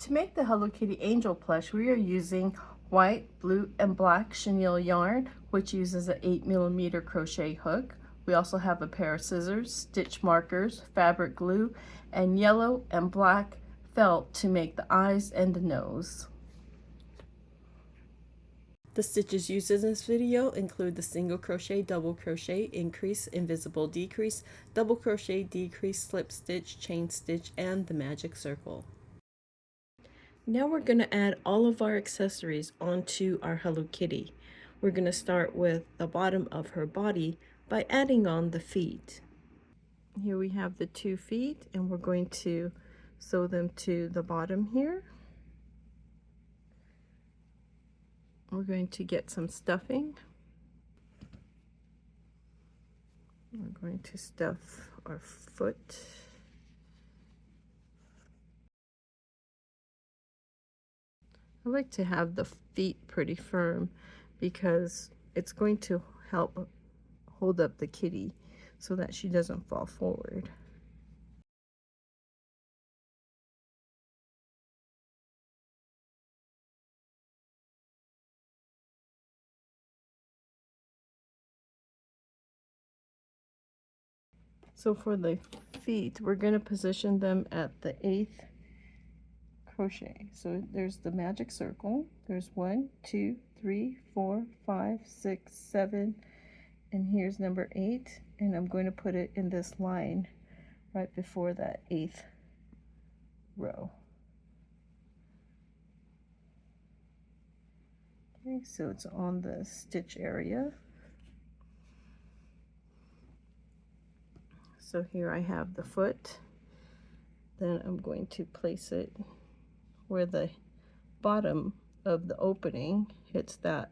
To make the Hello Kitty Angel plush, we are using white, blue, and black chenille yarn, which uses an 8mm crochet hook. We also have a pair of scissors, stitch markers, fabric glue, and yellow and black felt to make the eyes and the nose. The stitches used in this video include the single crochet, double crochet, increase, invisible decrease, double crochet, decrease, slip stitch, chain stitch, and the magic circle. Now we're going to add all of our accessories onto our Hello Kitty. We're going to start with the bottom of her body by adding on the feet. Here we have the 2 feet, and we're going to sew them to the bottom here. We're going to get some stuffing. We're going to stuff our foot. I like to have the feet pretty firm because it's going to help hold up the kitty so that she doesn't fall forward. So for the feet, we're going to position them at the 8th crochet. So there's the magic circle. There's 1, 2, 3, 4, 5, 6, 7, and here's number 8. And I'm going to put it in this line right before that 8th row. Okay, so it's on the stitch area. So here I have the foot. Then I'm going to place it where the bottom of the opening hits that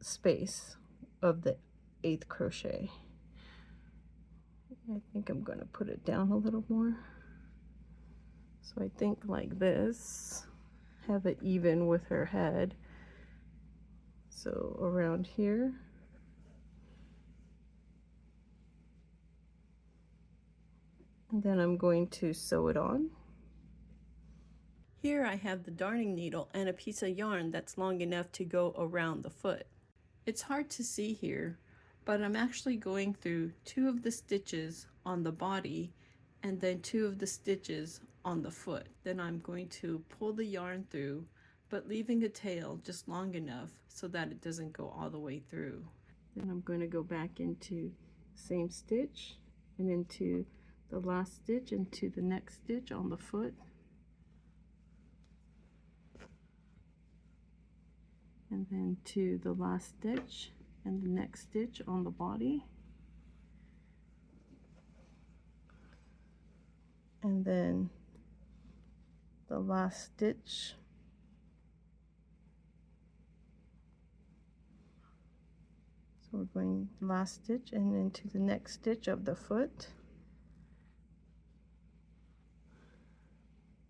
space of the 8th crochet. I think I'm going to put it down a little more. So I think like this, have it even with her head. So around here. And then I'm going to sew it on. Here I have the darning needle and a piece of yarn that's long enough to go around the foot. It's hard to see here, but I'm actually going through 2 of the stitches on the body and then 2 of the stitches on the foot. Then I'm going to pull the yarn through, but leaving a tail just long enough so that it doesn't go all the way through. Then I'm going to go back into the same stitch and into the last stitch into the next stitch on the foot. And then to the last stitch and the next stitch on the body. And then the last stitch. So we're going last stitch and into the next stitch of the foot.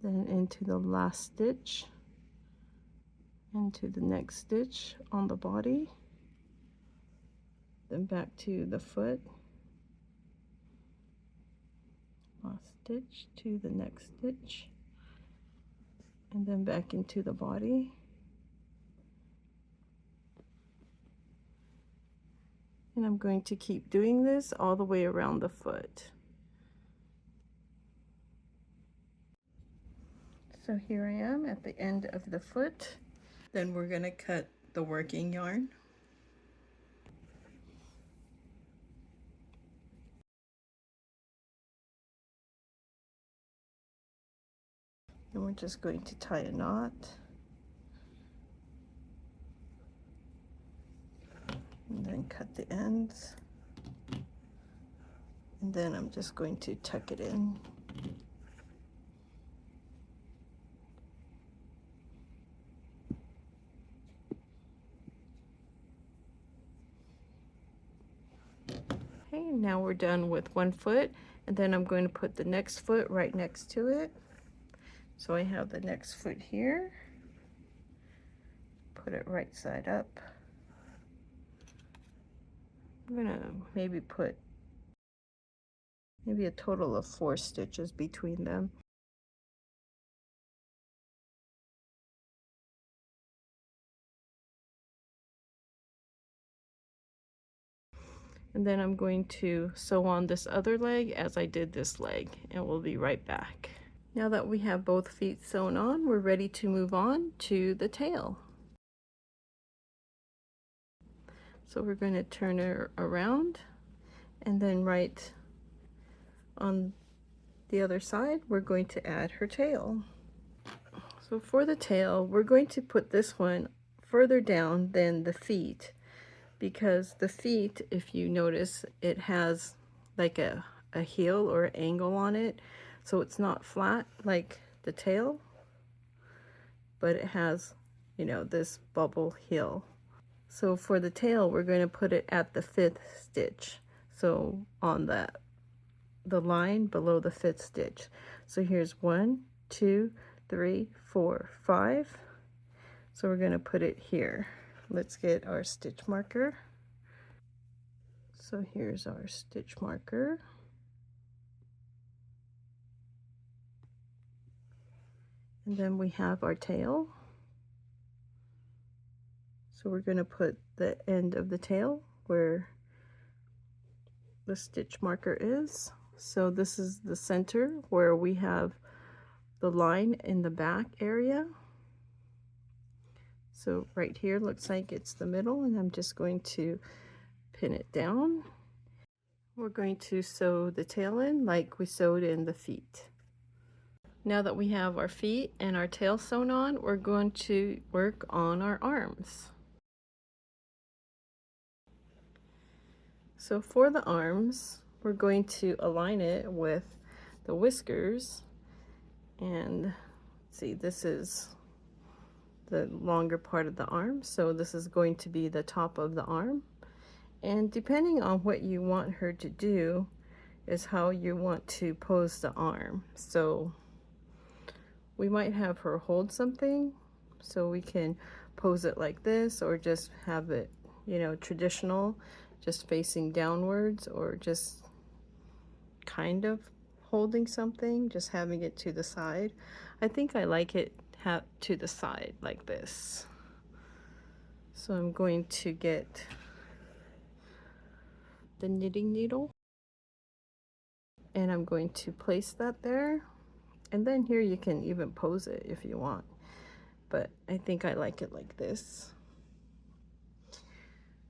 Then into the last stitch, into the next stitch on the body, then back to the foot, last stitch to the next stitch, and then back into the body. And I'm going to keep doing this all the way around the foot. So here I am at the end of the foot. Then we're going to cut the working yarn. And we're just going to tie a knot. And then cut the ends. And then I'm just going to tuck it in. Okay, now we're done with one foot, and then I'm going to put the next foot right next to it. So I have the next foot here. Put it right side up. I'm gonna maybe put a total of 4 stitches between them. And then I'm going to sew on this other leg as I did this leg, and we'll be right back. Now that we have both feet sewn on, we're ready to move on to the tail. So we're going to turn her around, and then right on the other side, we're going to add her tail. So for the tail, we're going to put this one further down than the feet, because the feet, if you notice, it has like a heel or an angle on it, so it's not flat like the tail, but it has, you know, this bubble heel. So for the tail, we're going to put it at the 5th stitch, so on the line below the 5th stitch. So here's 1, 2, 3, 4, 5. So we're going to put it here. Let's get our stitch marker. So here's our stitch marker. And then we have our tail. So we're going to put the end of the tail where the stitch marker is. So this is the center where we have the line in the back area. So right here looks like it's the middle, and I'm just going to pin it down. We're going to sew the tail in like we sewed in the feet. Now that we have our feet and our tail sewn on, we're going to work on our arms. So for the arms, we're going to align it with the whiskers, and let's see, this is the longer part of the arm, so this is going to be the top of the arm. And depending on what you want her to do is how you want to pose the arm. So we might have her hold something, so we can pose it like this, or just have it, you know, traditional, just facing downwards, or just kind of holding something, just having it to the side. I think I like it to the side like this. So I'm going to get the knitting needle, and I'm going to place that there, and then here you can even pose it if you want, but I think I like it like this.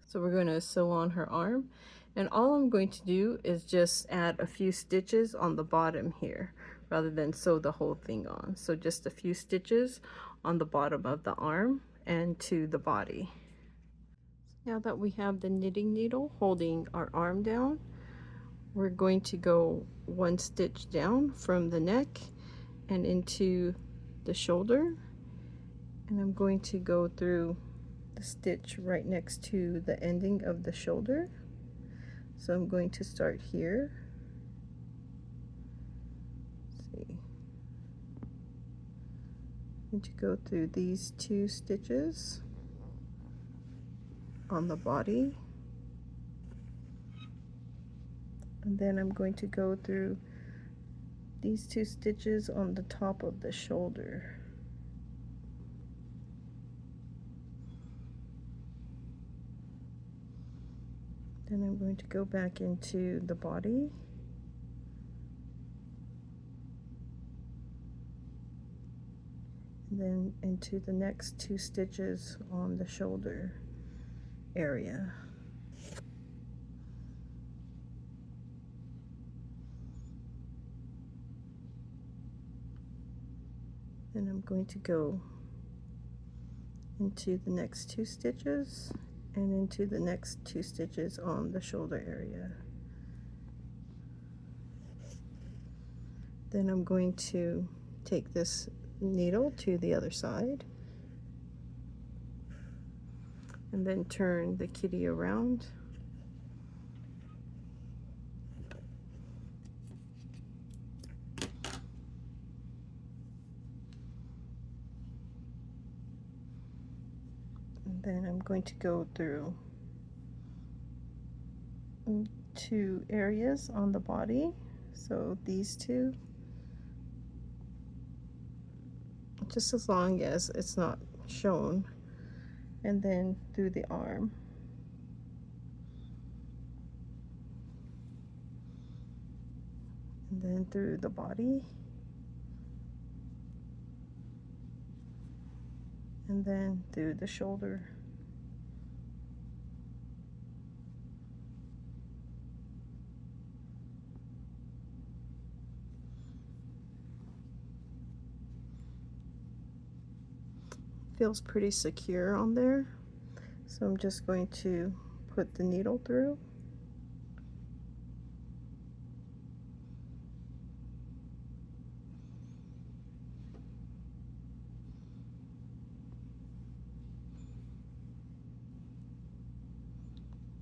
So we're going to sew on her arm, and all I'm going to do is just add a few stitches on the bottom here rather than sew the whole thing on. So just a few stitches on the bottom of the arm and to the body. Now that we have the knitting needle holding our arm down, we're going to go 1 stitch down from the neck and into the shoulder, and I'm going to go through the stitch right next to the ending of the shoulder. So I'm going to start here. Let's see. I'm going to go through these 2 stitches on the body, and then I'm going to go through these 2 stitches on the top of the shoulder. Then I'm going to go back into the body, and then into the next 2 stitches on the shoulder area. Then I'm going to go into the next 2 stitches and into the next 2 stitches on the shoulder area. Then I'm going to take this needle to the other side and then turn the kitty around. And then I'm going to go through 2 areas on the body, so these 2, just as long as it's not shown, and then through the arm. and then through the body, and then through the shoulder. Feels pretty secure on there, so I'm just going to put the needle through.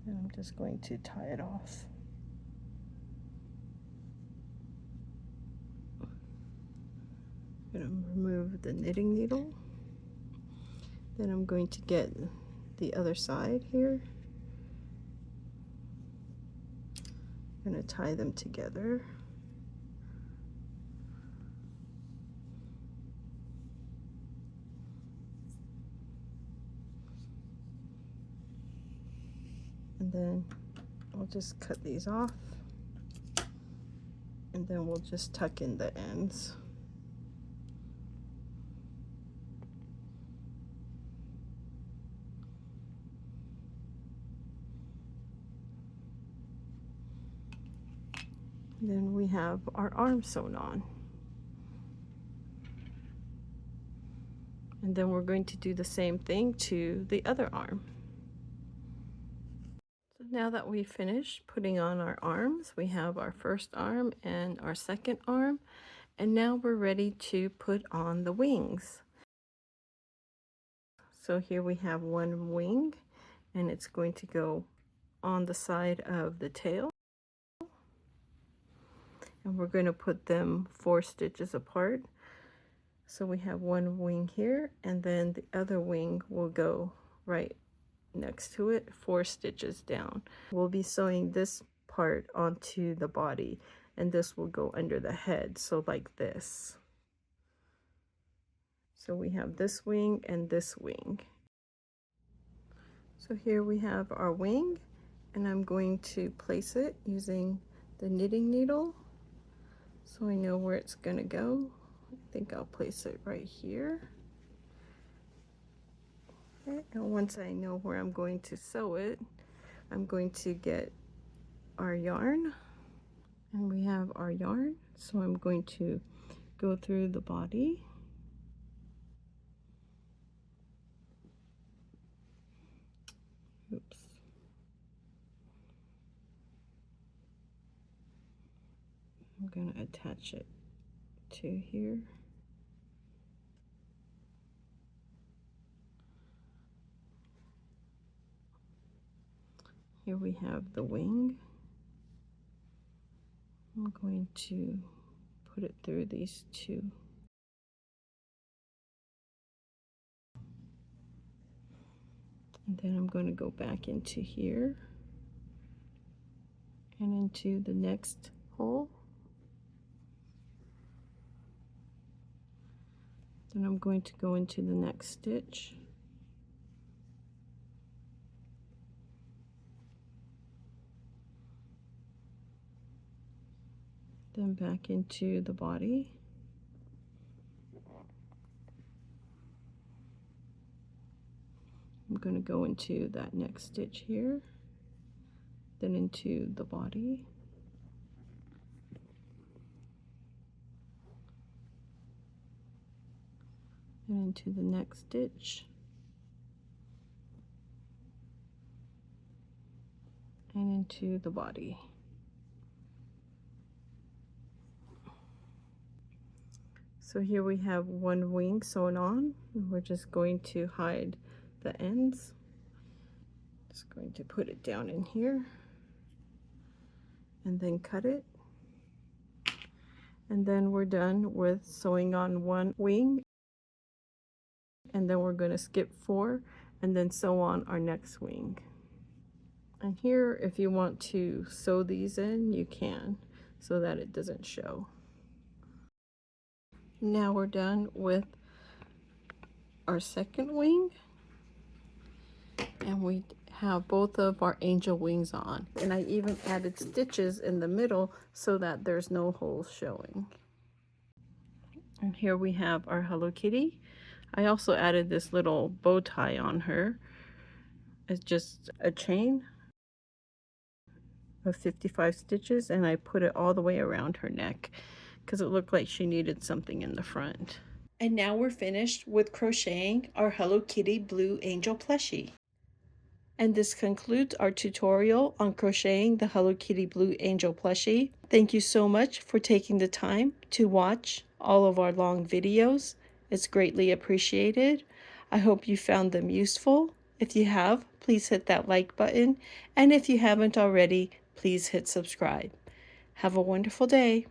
And I'm just going to tie it off. I'm going to remove the knitting needle. Then I'm going to get the other side here. I'm going to tie them together. And then I'll just cut these off. And then we'll just tuck in the ends. Then we have our arm sewn on. And then we're going to do the same thing to the other arm. So now that we've finished putting on our arms, we have our first arm and our second arm. And now we're ready to put on the wings. So here we have one wing, and it's going to go on the side of the tail. And we're going to put them 4 stitches apart. So we have one wing here, and then the other wing will go right next to it, 4 stitches down. We'll be sewing this part onto the body, and this will go under the head, so like this. So we have this wing and this wing. So here we have our wing, and I'm going to place it using the knitting needle so I know where it's going to go. I think I'll place it right here. Okay, and once I know where I'm going to sew it, I'm going to get our yarn, and we have our yarn. So I'm going to go through the body. Oops. I'm going to attach it to here. Here we have the wing. I'm going to put it through these 2. And then I'm going to go back into here and into the next hole. Then I'm going to go into the next stitch. Then back into the body. I'm going to go into that next stitch here, then into the body. And into the next stitch. And into the body. So here we have one wing sewn on, and we're just going to hide the ends. Just going to put it down in here and then cut it. And then we're done with sewing on one wing, and then we're going to skip 4 and then sew on our next wing. And here, if you want to sew these in, you can, so that it doesn't show. Now we're done with our second wing, and we have both of our angel wings on. And I even added stitches in the middle so that there's no holes showing. And here we have our Hello Kitty. I also added this little bow tie on her. It's just a chain of 55 stitches, and I put it all the way around her neck because it looked like she needed something in the front. And now we're finished with crocheting our Hello Kitty Blue Angel plushie. And this concludes our tutorial on crocheting the Hello Kitty Blue Angel plushie. Thank you so much for taking the time to watch all of our long videos. It's greatly appreciated. I hope you found them useful. If you have, please hit that like button. And if you haven't already, please hit subscribe. Have a wonderful day.